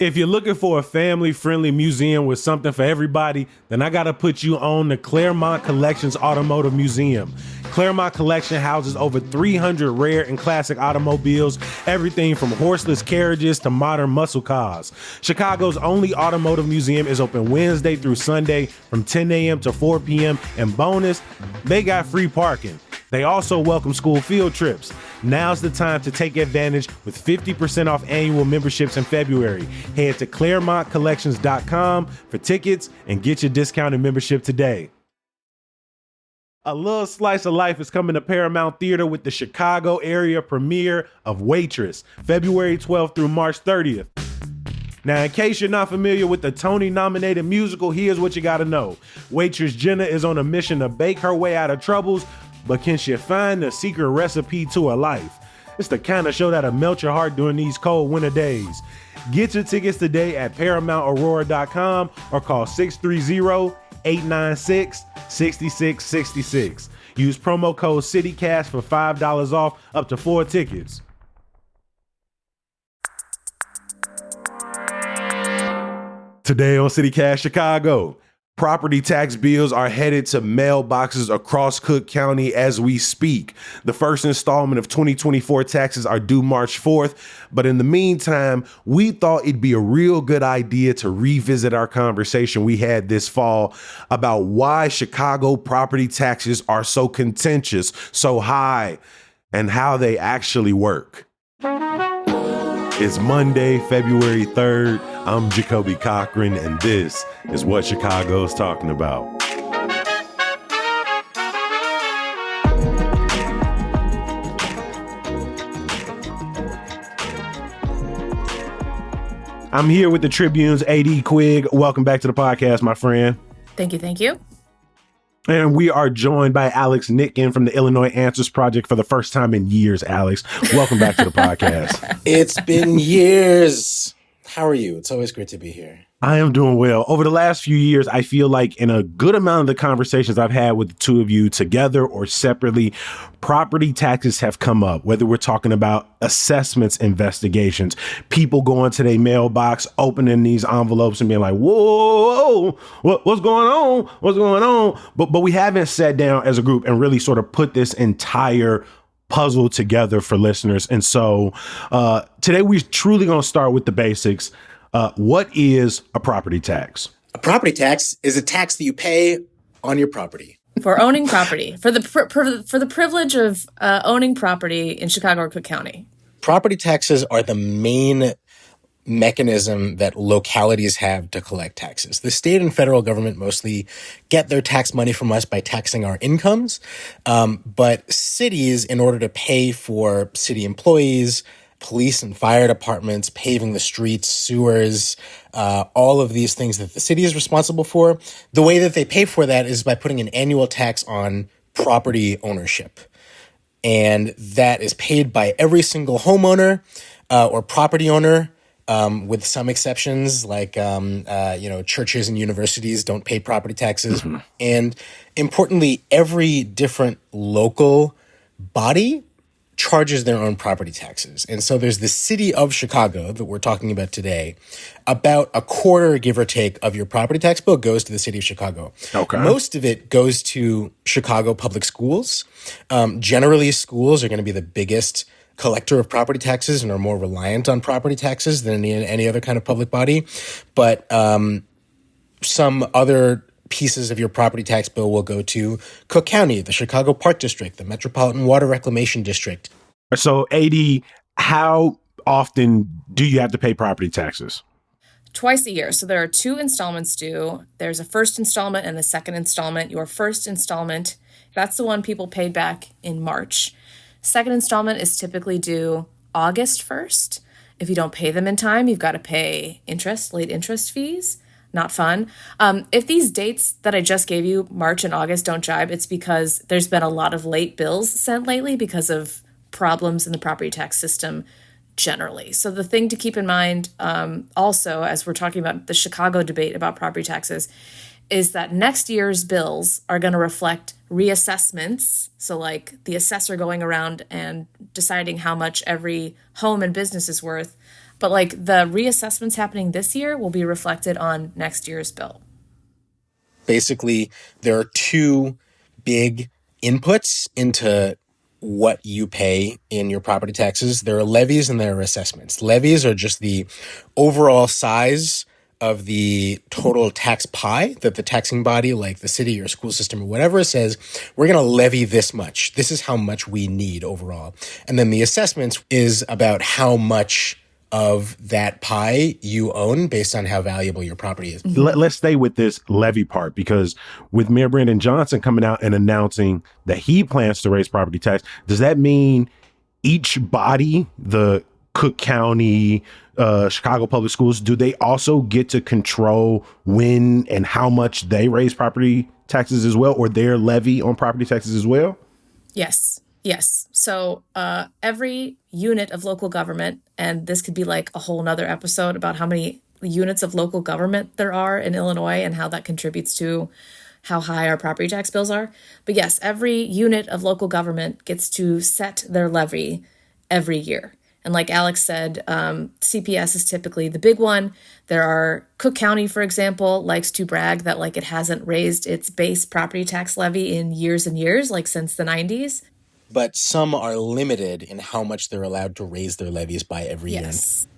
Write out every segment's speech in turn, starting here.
If you're looking for a family-friendly museum with something for everybody, then I gotta put you on the Claremont Collections Automotive Museum. Claremont Collection houses over 300 rare and classic automobiles, everything from horseless carriages to modern muscle cars. Chicago's only automotive museum is open Wednesday through Sunday from 10 a.m. to 4 p.m. And bonus, they got free parking. They also welcome school field trips. Now's the time to take advantage with 50% off annual memberships in February. Head to ClaremontCollections.com for tickets and get your discounted membership today. A Little Slice of Life is coming to Paramount Theater with the Chicago area premiere of Waitress, February 12th through March 30th. Now, in case you're not familiar with the Tony-nominated musical, here's what you gotta know. Waitress Jenna is on a mission to bake her way out of troubles, but can she find the secret recipe to her life? It's the kind of show that'll melt your heart during these cold winter days. Get your tickets today at ParamountAurora.com or call 630-896-6666. Use promo code CityCast for $5 off up to 4 tickets. Today on CityCast Chicago, property tax bills are headed to mailboxes across Cook County as we speak. The first installment of 2024 taxes are due March 4th, but in the meantime, we thought it'd be a real good idea to revisit our conversation we had this fall about why Chicago property taxes are so contentious, so high, and how they actually work. It's Monday, February 3rd. I'm Jacoby Cochran, and this is what Chicago's talking about. I'm here with the Tribune's AD Quig. Welcome back to the podcast, my friend. Thank you. Thank you. And we are joined by Alex Nitkin from the Illinois Answers Project for the first time in years. Alex, welcome back to the podcast. It's been years. How are you? It's always great to be here. I am doing well. Over the last few years, I feel like in a good amount of the conversations I've had with the two of you together or separately, property taxes have come up, whether we're talking about assessments investigations, people going to their mailbox, opening these envelopes and being like, whoa, what's going on? What's going on? But we haven't sat down as a group and really sort of put this entire puzzle together for listeners. And so today we're truly going to start with the basics. What is a property tax? A property tax is a tax that you pay on your property. For owning property, for the privilege of owning property in Chicago or Cook County. Property taxes are the main mechanism that localities have to collect taxes. The state and federal government mostly get their tax money from us by taxing our incomes. But cities, in order to pay for city employees, police and fire departments, paving the streets, sewers, all of these things that the city is responsible for, the way that they pay for that is by putting an annual tax on property ownership. And that is paid by every single homeowner or property owner, with some exceptions like, churches and universities don't pay property taxes. Mm-hmm. And importantly, every different local body charges their own property taxes. And so there's the city of Chicago that we're talking about today. About a quarter, give or take, of your property tax bill goes to the city of Chicago. Okay. Most of it goes to Chicago public schools. Generally, schools are going to be the biggest collector of property taxes and are more reliant on property taxes than any other kind of public body. But some other pieces of your property tax bill will go to Cook County, the Chicago Park District, the Metropolitan Water Reclamation District. So, AD, how often do you have to pay property taxes? Twice a year. So there are 2 installments due. There's a first installment and a second installment. Your first installment, that's the one people paid back in March. Second installment is typically due August 1st. If you don't pay them in time, you've got to pay interest, late interest fees. Not fun. If these dates that I just gave you, March and August, don't jibe, it's because there's been a lot of late bills sent lately because of problems in the property tax system generally. So the thing to keep in mind also, as we're talking about the Chicago debate about property taxes, is that next year's bills are going to reflect reassessments. So like the assessor going around and deciding how much every home and business is worth But like the reassessments happening this year will be reflected on next year's bill. Basically, there are two big inputs into what you pay in your property taxes. There are levies and there are assessments. Levies are just the overall size of the total tax pie that the taxing body, like the city or school system or whatever, says, we're going to levy this much. This is how much we need overall. And then the assessments is about how much of that pie you own based on how valuable your property is. Let's stay with this levy part, because with Mayor Brandon Johnson coming out and announcing that he plans to raise property tax, does that mean each body, the Cook County, Chicago Public Schools, do they also get to control when and how much they raise property taxes as well, or their levy on property taxes as well? Yes. Yes. So every unit of local government, and this could be like a whole nother episode about how many units of local government there are in Illinois and how that contributes to how high our property tax bills are. But yes, every unit of local government gets to set their levy every year. And like Alex said, CPS is typically the big one. There are Cook County, for example, likes to brag that like it hasn't raised its base property tax levy in years and years, like since the 90s. But some are limited in how much they're allowed to raise their levies by every year.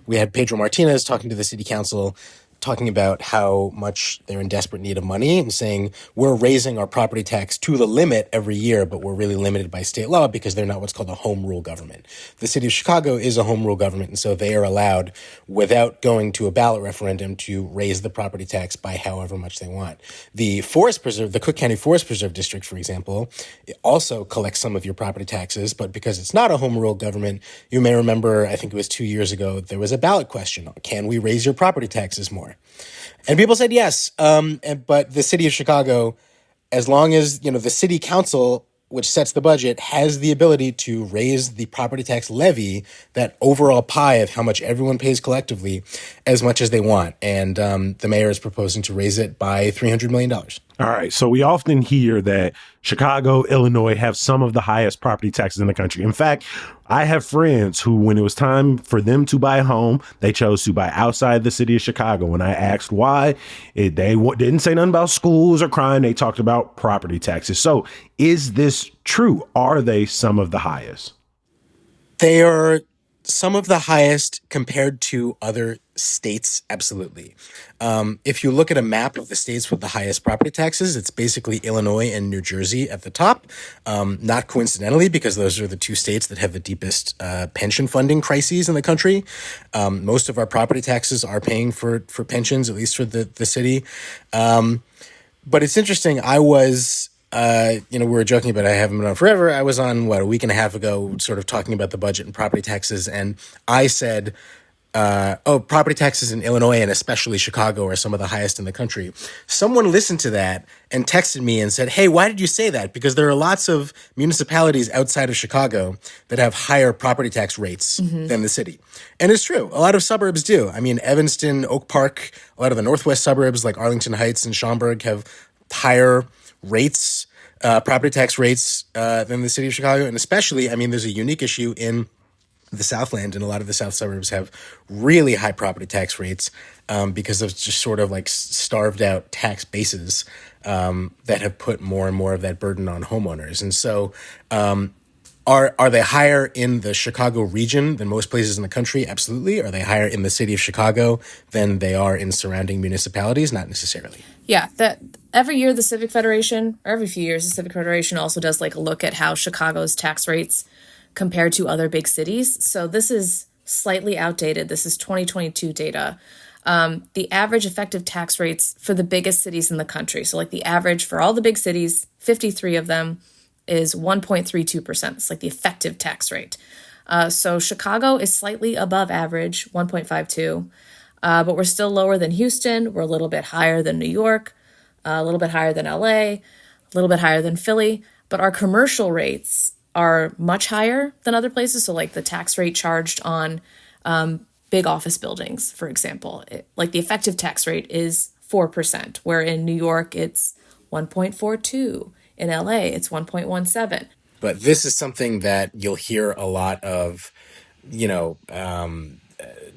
We had Pedro Martinez talking to the city council, talking about how much they're in desperate need of money and saying, we're raising our property tax to the limit every year, but we're really limited by state law because they're not what's called a home rule government. The city of Chicago is a home rule government, and so they are allowed, without going to a ballot referendum, to raise the property tax by however much they want. The Forest Preserve, the Cook County Forest Preserve District, for example, also collects some of your property taxes, but because it's not a home rule government, you may remember, I think it was 2 years ago, there was a ballot question. Can we raise your property taxes more? And people said yes, but the city of Chicago, as long as the city council, which sets the budget, has the ability to raise the property tax levy, that overall pie of how much everyone pays collectively, as much as they want. And the mayor is proposing to raise it by $300 million. All right. So we often hear that Chicago, Illinois have some of the highest property taxes in the country. In fact, I have friends who, when it was time for them to buy a home, they chose to buy outside the city of Chicago. When I asked why, they didn't say nothing about schools or crime. They talked about property taxes. So is this true? Are they some of the highest? They are some of the highest compared to other states, absolutely. If you look at a map of the states with the highest property taxes, it's basically Illinois and New Jersey at the top. Not coincidentally, because those are the two states that have the deepest pension funding crises in the country. Most of our property taxes are paying for pensions, at least for the city. But it's interesting. I was... we were joking about I haven't been on forever. I was on, a week and a half ago, sort of talking about the budget and property taxes. And I said, property taxes in Illinois and especially Chicago are some of the highest in the country. Someone listened to that and texted me and said, hey, why did you say that? Because there are lots of municipalities outside of Chicago that have higher property tax rates than the city. And it's true. A lot of suburbs do. I mean, Evanston, Oak Park, a lot of the northwest suburbs like Arlington Heights and Schaumburg have higher rates, property tax rates than the city of Chicago. And especially, there's a unique issue in the Southland, and a lot of the South suburbs have really high property tax rates because of just sort of like starved out tax bases that have put more and more of that burden on homeowners. And so are they higher in the Chicago region than most places in the country? Absolutely. Are they higher in the city of Chicago than they are in surrounding municipalities? Not necessarily. Yeah, that every year the Civic Federation, or every few years, the Civic Federation also does like a look at how Chicago's tax rates compare to other big cities. So this is slightly outdated. This is 2022 data. The average effective tax rates for the biggest cities in the country. So like the average for all the big cities, 53 of them, is 1.32%. It's like the effective tax rate. So Chicago is slightly above average, 1.52. But we're still lower than Houston. We're a little bit higher than New York, a little bit higher than LA, a little bit higher than Philly. But our commercial rates are much higher than other places. So like the tax rate charged on big office buildings, for example, like the effective tax rate is 4%, where in New York it's 1.42. In LA, it's 1.17. But this is something that you'll hear a lot of,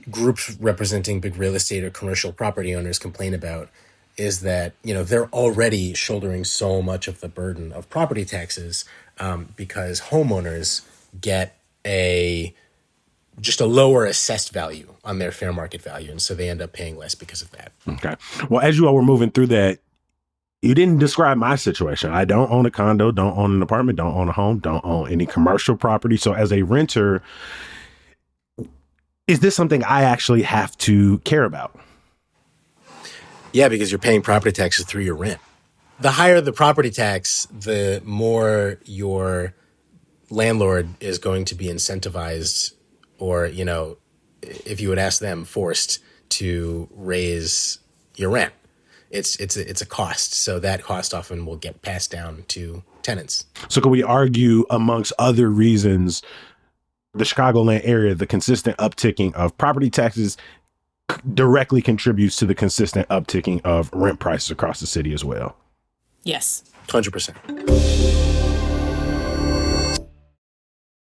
groups representing big real estate or commercial property owners complain about is that, they're already shouldering so much of the burden of property taxes because homeowners get just a lower assessed value on their fair market value. And so they end up paying less because of that. Okay. Well, as you all were moving through that, you didn't describe my situation. I don't own a condo, don't own an apartment, don't own a home, don't own any commercial property. So as a renter, is this something I actually have to care about? Yeah, because you're paying property taxes through your rent. The higher the property tax, the more your landlord is going to be incentivized or, if you would ask them, forced to raise your rent. It's a cost. So that cost often will get passed down to tenants. So can we argue, amongst other reasons, the Chicagoland area, the consistent upticking of property taxes directly contributes to the consistent upticking of rent prices across the city as well? Yes. 100%.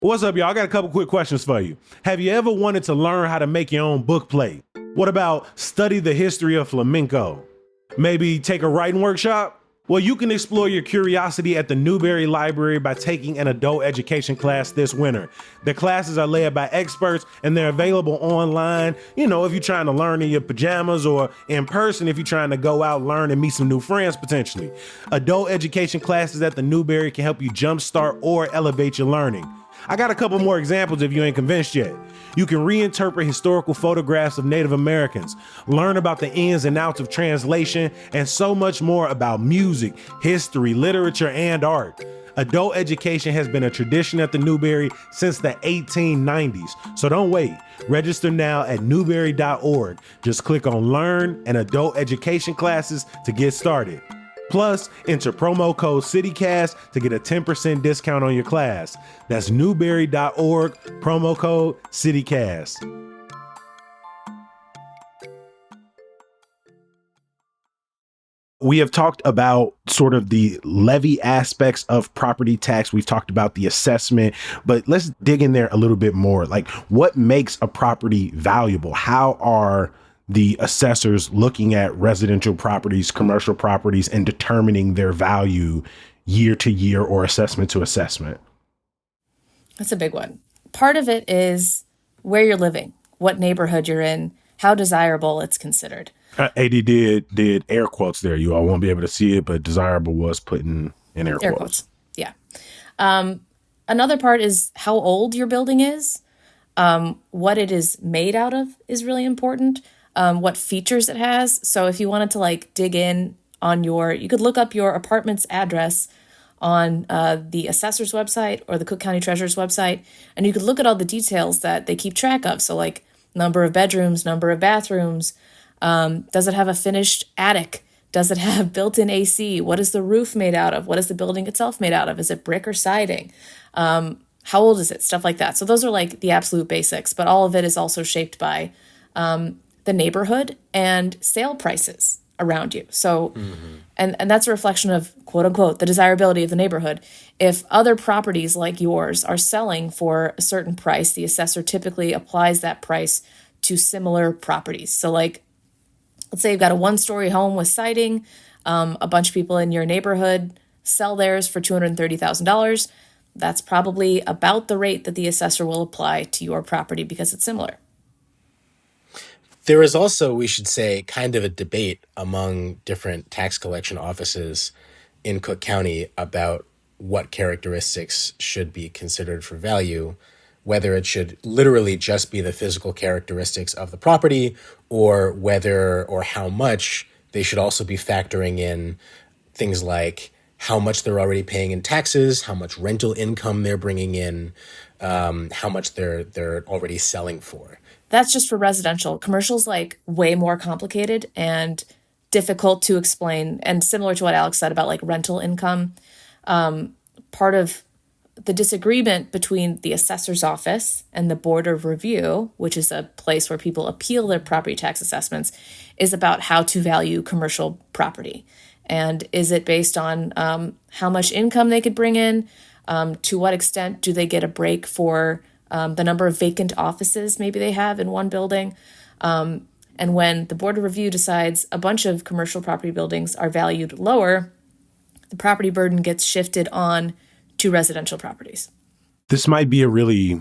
What's up, y'all? I got a couple quick questions for you. Have you ever wanted to learn how to make your own book plate? What about study the history of flamenco? Maybe take a writing workshop? Well, you can explore your curiosity at the Newberry Library by taking an adult education class this winter. The classes are led by experts and they're available online, if you're trying to learn in your pajamas, or in person if you're trying to go out, learn, and meet some new friends potentially. Adult education classes at the Newberry can help you jumpstart or elevate your learning. I got a couple more examples if you ain't convinced yet. You can reinterpret historical photographs of Native Americans, learn about the ins and outs of translation, and so much more about music, history, literature, and art. Adult education has been a tradition at the Newberry since the 1890s, so don't wait. Register now at newberry.org. Just click on Learn and Adult Education Classes to get started. Plus, enter promo code CityCast to get a 10% discount on your class. That's newberry.org, promo code CityCast. We have talked about sort of the levy aspects of property tax. We've talked about the assessment, but let's dig in there a little bit more. Like, what makes a property valuable? How are the assessors looking at residential properties, commercial properties, and determining their value year to year or assessment to assessment? That's a big one. Part of it is where you're living, what neighborhood you're in, how desirable it's considered. AD did air quotes there. You all won't be able to see it, but desirable was put in air quotes. Yeah. Another part is how old your building is. What it is made out of is really important. What features it has. So if you wanted to dig in on you could look up your apartment's address on the assessor's website or the Cook County Treasurer's website, and you could look at all the details that they keep track of. So number of bedrooms, number of bathrooms, does it have a finished attic? Does it have built-in AC? What is the roof made out of? What is the building itself made out of? Is it brick or siding? How old is it? Stuff like that. So those are the absolute basics, but all of it is also shaped by the neighborhood and sale prices around you. So, and that's a reflection of, quote unquote, the desirability of the neighborhood. If other properties like yours are selling for a certain price, the assessor typically applies that price to similar properties. So let's say you've got a one-story home with siding, a bunch of people in your neighborhood sell theirs for $230,000. That's probably about the rate that the assessor will apply to your property because it's similar. There is also, we should say, kind of a debate among different tax collection offices in Cook County about what characteristics should be considered for value, whether it should literally just be the physical characteristics of the property, or whether or how much they should also be factoring in things like how much they're already paying in taxes, how much rental income they're bringing in, how much they're already selling for. That's just for residential. Commercial's way more complicated and difficult to explain. And similar to what Alex said about rental income, part of the disagreement between the assessor's office and the Board of Review, which is a place where people appeal their property tax assessments, is about how to value commercial property. And is it based on how much income they could bring in? To what extent do they get a break for the number of vacant offices maybe they have in one building. And when the Board of Review decides a bunch of commercial property buildings are valued lower, the property burden gets shifted on to residential properties. This might be a really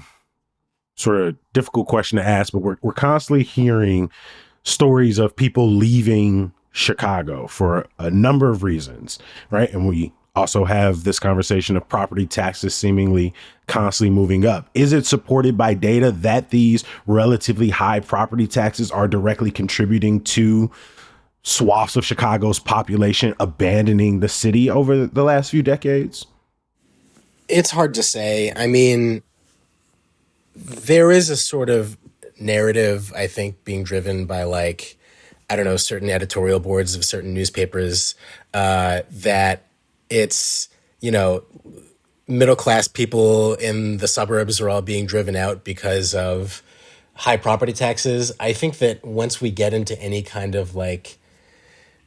sort of difficult question to ask, but we're constantly hearing stories of people leaving Chicago for a number of reasons, right? And we also have this conversation of property taxes seemingly constantly moving up. Is it supported by data that these relatively high property taxes are directly contributing to swaths of Chicago's population abandoning the city over the last few decades? It's hard to say. I mean, there is a sort of narrative, I think, being driven by like, I don't know, certain editorial boards of certain newspapers that it's, you know, middle-class people in the suburbs are all being driven out because of high property taxes. I think that once we get into any kind of like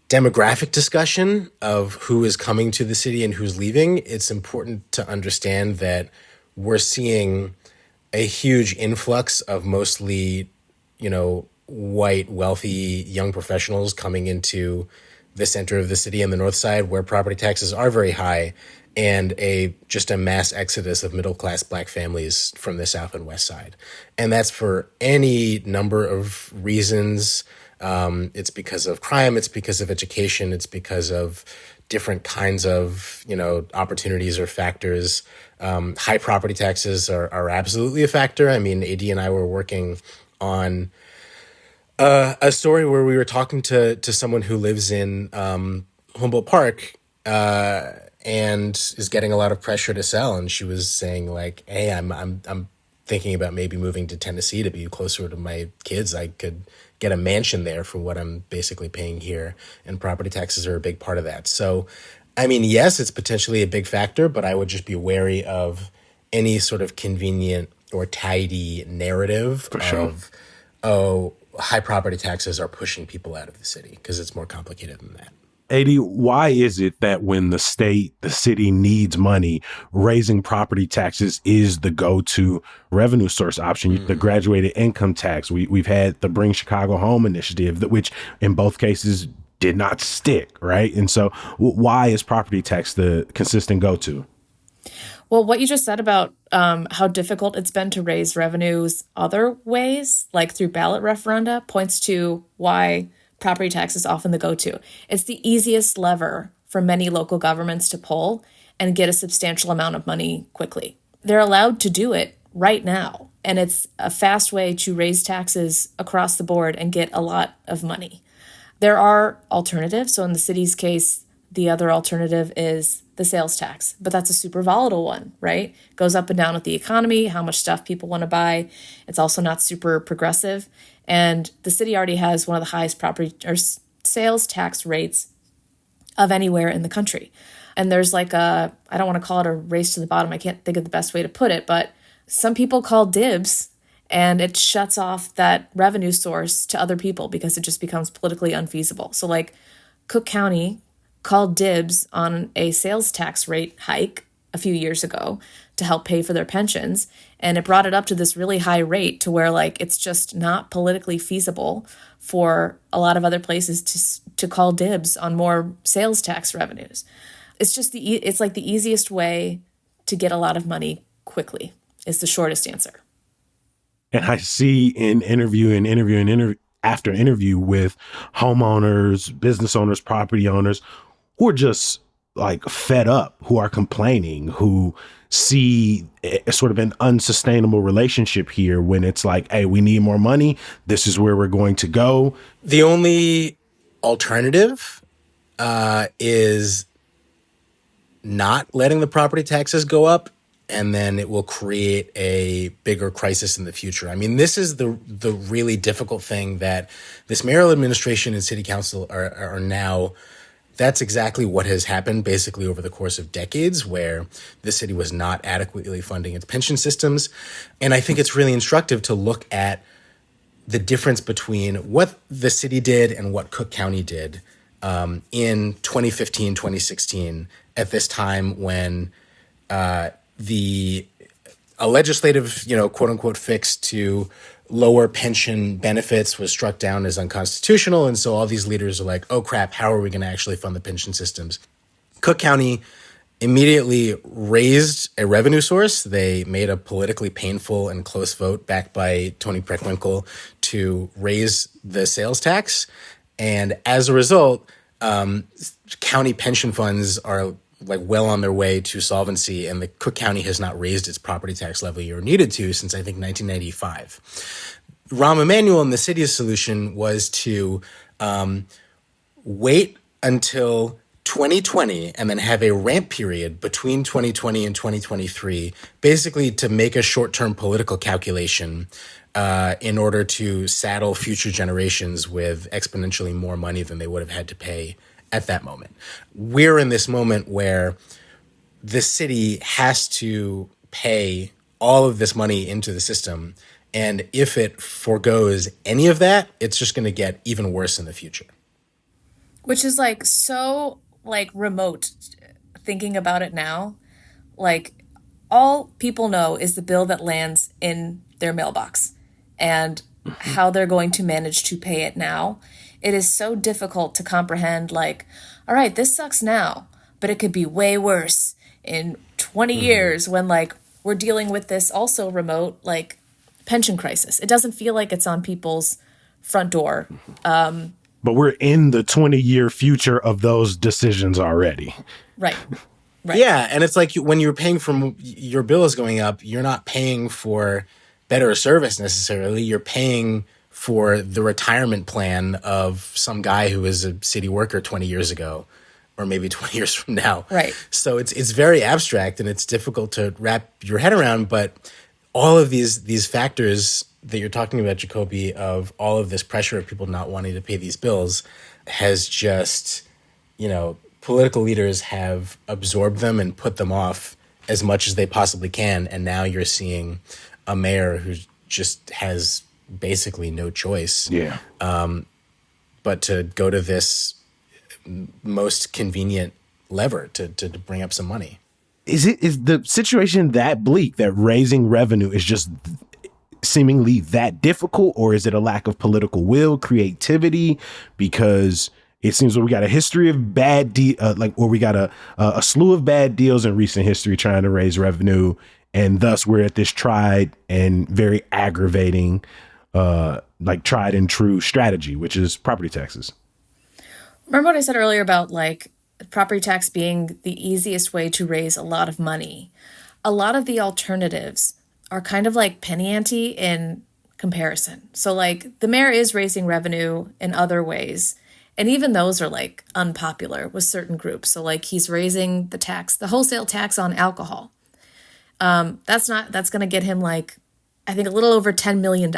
demographic discussion of who is coming to the city and who's leaving, it's important to understand that we're seeing a huge influx of mostly, you know, white, wealthy, young professionals coming into the center of the city and the north side where property taxes are very high, and just a mass exodus of middle-class Black families from the south and west side. And that's for any number of reasons. It's because of crime, it's because of education, it's because of different kinds of, you know, opportunities or factors. High property taxes are absolutely a factor. I mean, AD and I were working on a story where we were talking to someone who lives in Humboldt Park and is getting a lot of pressure to sell, and she was saying like, "Hey, I'm thinking about maybe moving to Tennessee to be closer to my kids. I could get a mansion there for what I'm basically paying here, and property taxes are a big part of that." So, I mean, yes, it's potentially a big factor, but I would just be wary of any sort of convenient or tidy narrative of, oh, high property taxes are pushing people out of the city, because it's more complicated than that. AD, why is it that when the city needs money, raising property taxes is the go-to revenue source option? The graduated income tax, we've had the Bring Chicago Home initiative, which in both cases did not stick, right? And so why is property tax the consistent go-to? Well, what you just said about how difficult it's been to raise revenues other ways, like through ballot referenda, points to why property tax is often the go-to. It's the easiest lever for many local governments to pull and get a substantial amount of money quickly. They're allowed to do it right now, and it's a fast way to raise taxes across the board and get a lot of money. There are alternatives. So in the city's case, the other alternative is the sales tax, but that's a super volatile one, right? Goes up and down with the economy, how much stuff people want to buy. It's also not super progressive. And the city already has one of the highest property or sales tax rates of anywhere in the country. And there's like I don't want to call it a race to the bottom. I can't think of the best way to put it, but some people call dibs, and it shuts off that revenue source to other people because it just becomes politically unfeasible. So like Cook County called dibs on a sales tax rate hike a few years ago to help pay for their pensions. And it brought it up to this really high rate to where like it's just not politically feasible for a lot of other places to call dibs on more sales tax revenues. It's just it's like the easiest way to get a lot of money quickly is the shortest answer. And I see in interview after interview with homeowners, business owners, property owners who are just like fed up, who are complaining, who see a sort of an unsustainable relationship here when it's like, hey, we need more money. This is where we're going to go. The only alternative is not letting the property taxes go up, and then it will create a bigger crisis in the future. I mean, this is the really difficult thing that this mayoral administration and city council are now. That's exactly what has happened basically over the course of decades, where the city was not adequately funding its pension systems. And I think it's really instructive to look at the difference between what the city did and what Cook County did in 2015, 2016, at this time when the A legislative, quote unquote, fix to lower pension benefits was struck down as unconstitutional. And so all these leaders are like, oh crap, how are we going to actually fund the pension systems? Cook County immediately raised a revenue source. They made a politically painful and close vote backed by Tony Preckwinkle to raise the sales tax. And as a result, county pension funds are like well on their way to solvency, and the Cook County has not raised its property tax levy or needed to since I think 1995. Rahm Emanuel and the city's solution was to wait until 2020 and then have a ramp period between 2020 and 2023, basically to make a short-term political calculation in order to saddle future generations with exponentially more money than they would have had to pay at that moment. We're in this moment where the city has to pay all of this money into the system, and if it forgoes any of that, it's just going to get even worse in the future. Which is like so like remote thinking about it now. Like all people know is the bill that lands in their mailbox and how they're going to manage to pay it now. It is so difficult to comprehend, like, all right, this sucks now, but it could be way worse in 20 years when, like, we're dealing with this also remote, like, pension crisis. It doesn't feel like it's on people's front door. But we're in the 20-year future of those decisions already. Right. Yeah, and it's like when you're paying for your bill is going up, you're not paying for better service necessarily. You're paying for the retirement plan of some guy who was a city worker 20 years ago, or maybe 20 years from now. Right. So it's very abstract and it's difficult to wrap your head around. But all of these factors that you're talking about, Jacoby, of all of this pressure of people not wanting to pay these bills has just, political leaders have absorbed them and put them off as much as they possibly can. And now you're seeing a mayor who just has basically no choice. Yeah. But to go to this most convenient lever to bring up some money. Is the situation that bleak that raising revenue is just seemingly that difficult, or is it a lack of political will, creativity? Because it seems like we got a history of bad we got a slew of bad deals in recent history trying to raise revenue, and thus we're at this tried and very aggravating tried and true strategy, which is property taxes. Remember what I said earlier about like property tax being the easiest way to raise a lot of money? A lot of the alternatives are kind of like penny ante in comparison. So like the mayor is raising revenue in other ways, and even those are like unpopular with certain groups. So like he's raising the wholesale tax on alcohol. That's going to get him like, I think a little over $10 million,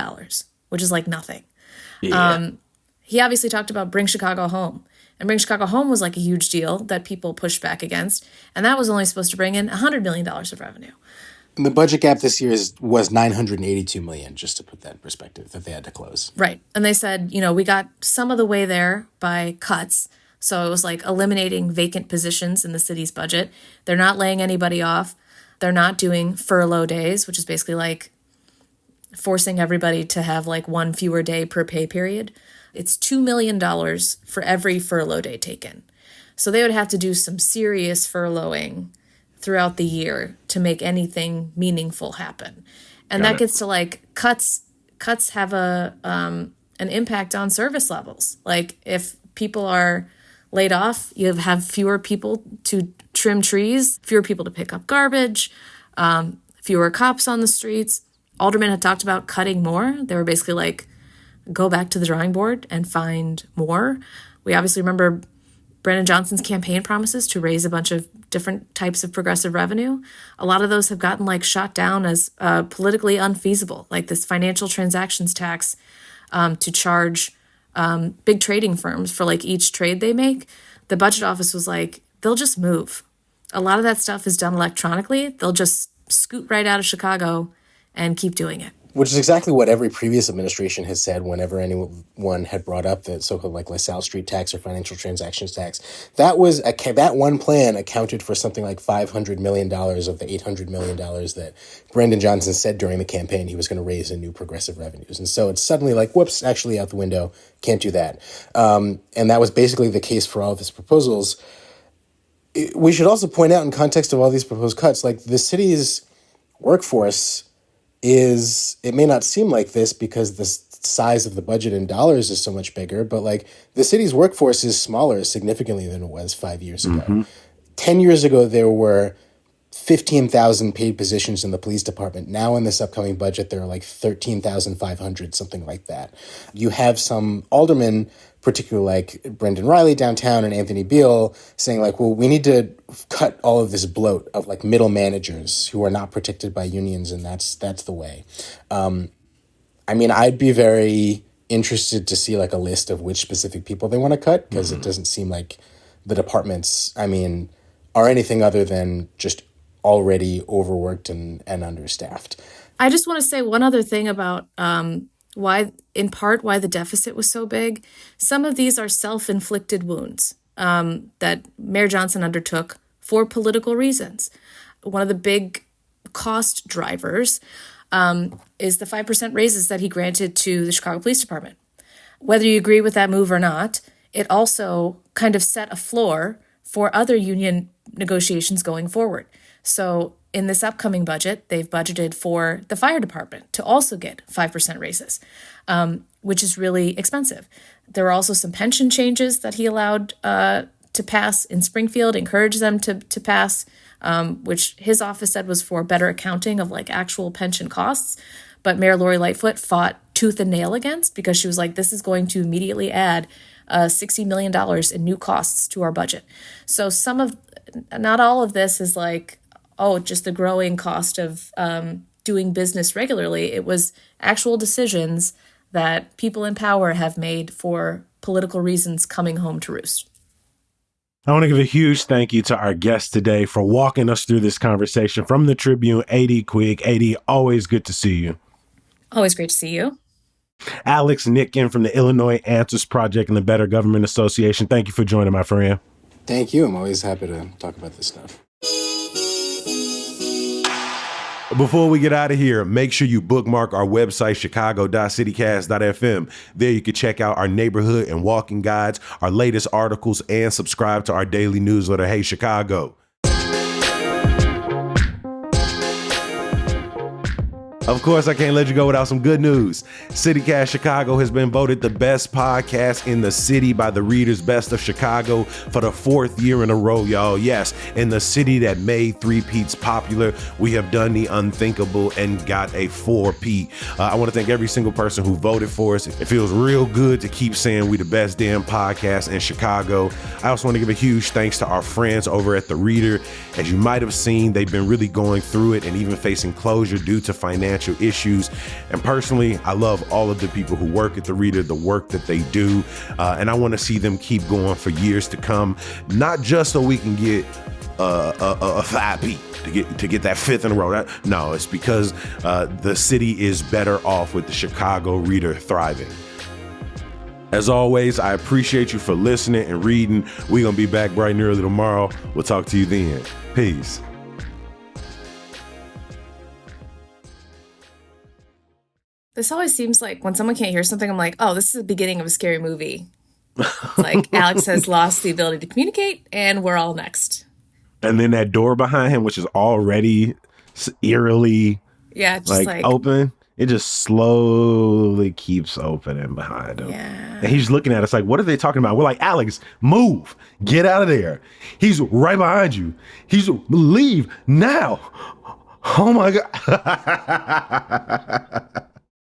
which is like nothing. Yeah. He obviously talked about Bring Chicago Home. And Bring Chicago Home was like a huge deal that people pushed back against. And that was only supposed to bring in $100 million of revenue. And the budget gap this year was $982 million, just to put that in perspective, that they had to close. Right. And they said, we got some of the way there by cuts. So it was like eliminating vacant positions in the city's budget. They're not laying anybody off. They're not doing furlough days, which is basically like forcing everybody to have like one fewer day per pay period. It's $2 million for every furlough day taken. So they would have to do some serious furloughing throughout the year to make anything meaningful happen. And that gets to like cuts have an impact on service levels. Like if people are laid off, you have fewer people to trim trees, fewer people to pick up garbage, fewer cops on the streets. Aldermen had talked about cutting more. They were basically like, go back to the drawing board and find more. We obviously remember Brandon Johnson's campaign promises to raise a bunch of different types of progressive revenue. A lot of those have gotten like shot down as politically unfeasible, like this financial transactions tax to charge big trading firms for like each trade they make. The budget office was like, they'll just move. A lot of that stuff is done electronically. They'll just scoot right out of Chicago and keep doing it. Which is exactly what every previous administration has said whenever anyone had brought up the so-called like LaSalle Street tax or financial transactions tax. That one plan accounted for something like $500 million of the $800 million that Brendan Johnson said during the campaign he was going to raise in new progressive revenues. And so it's suddenly like, whoops, actually out the window, can't do that. And that was basically the case for all of his proposals. We should also point out in context of all these proposed cuts, like the city's workforce it may not seem like this because the size of the budget in dollars is so much bigger, but like the city's workforce is smaller significantly than it was 5 years ago. 10 years ago, there were 15,000 paid positions in the police department. Now in this upcoming budget, there are like 13,500, something like that. You have some aldermen, particularly like Brendan Riley downtown and Anthony Beale, saying like, well, we need to cut all of this bloat of like middle managers who are not protected by unions, and that's the way. I mean, I'd be very interested to see like a list of which specific people they want to cut, because it doesn't seem like the departments, are anything other than just already overworked and understaffed. I just want to say one other thing about why the deficit was so big. Some of these are self-inflicted wounds that Mayor Johnson undertook for political reasons. One of the big cost drivers is the 5% raises that he granted to the Chicago Police Department. Whether you agree with that move or not, it also kind of set a floor for other union negotiations going forward. So in this upcoming budget, they've budgeted for the fire department to also get 5% raises, which is really expensive. There are also some pension changes that he allowed to pass in Springfield, encouraged them to pass, which his office said was for better accounting of like actual pension costs. But Mayor Lori Lightfoot fought tooth and nail against, because she was like, this is going to immediately add $60 million in new costs to our budget. So not all of this is like, just the growing cost of doing business regularly. It was actual decisions that people in power have made for political reasons coming home to roost. I want to give a huge thank you to our guest today for walking us through this conversation from the Tribune, A.D. Quig. A.D., always good to see you. Always great to see you. Alex Nitkin from the Illinois Answers Project and the Better Government Association. Thank you for joining, my friend. Thank you. I'm always happy to talk about this stuff. Before we get out of here, make sure you bookmark our website, chicago.citycast.fm. There you can check out our neighborhood and walking guides, our latest articles, and subscribe to our daily newsletter, Hey Chicago. Of course, I can't let you go without some good news. CityCast Chicago has been voted the best podcast in the city by the Reader's Best of Chicago for the 4th year in a row, y'all. Yes, in the city that made three-peats popular, we have done the unthinkable and got a 4-peat. I want to thank every single person who voted for us. It feels real good to keep saying we the best damn podcast in Chicago. I also want to give a huge thanks to our friends over at The Reader. As you might have seen, they've been really going through it and even facing closure due to financial issues. And personally, I love all of the people who work at The Reader, the work that they do. And I want to see them keep going for years to come, not just so we can get a 5-peat to get that 5th in a row. No, it's because the city is better off with the Chicago Reader thriving. As always, I appreciate you for listening and reading. We're going to be back bright and early tomorrow. We'll talk to you then. Peace. This always seems like when someone can't hear something, I'm like, this is the beginning of a scary movie. It's like Alex has lost the ability to communicate and we're all next. And then that door behind him, which is already eerily just like open, it just slowly keeps opening behind him. Yeah. And he's looking at us like, what are they talking about? We're like, Alex, move, get out of there. He's right behind you. Leave now. Oh my God.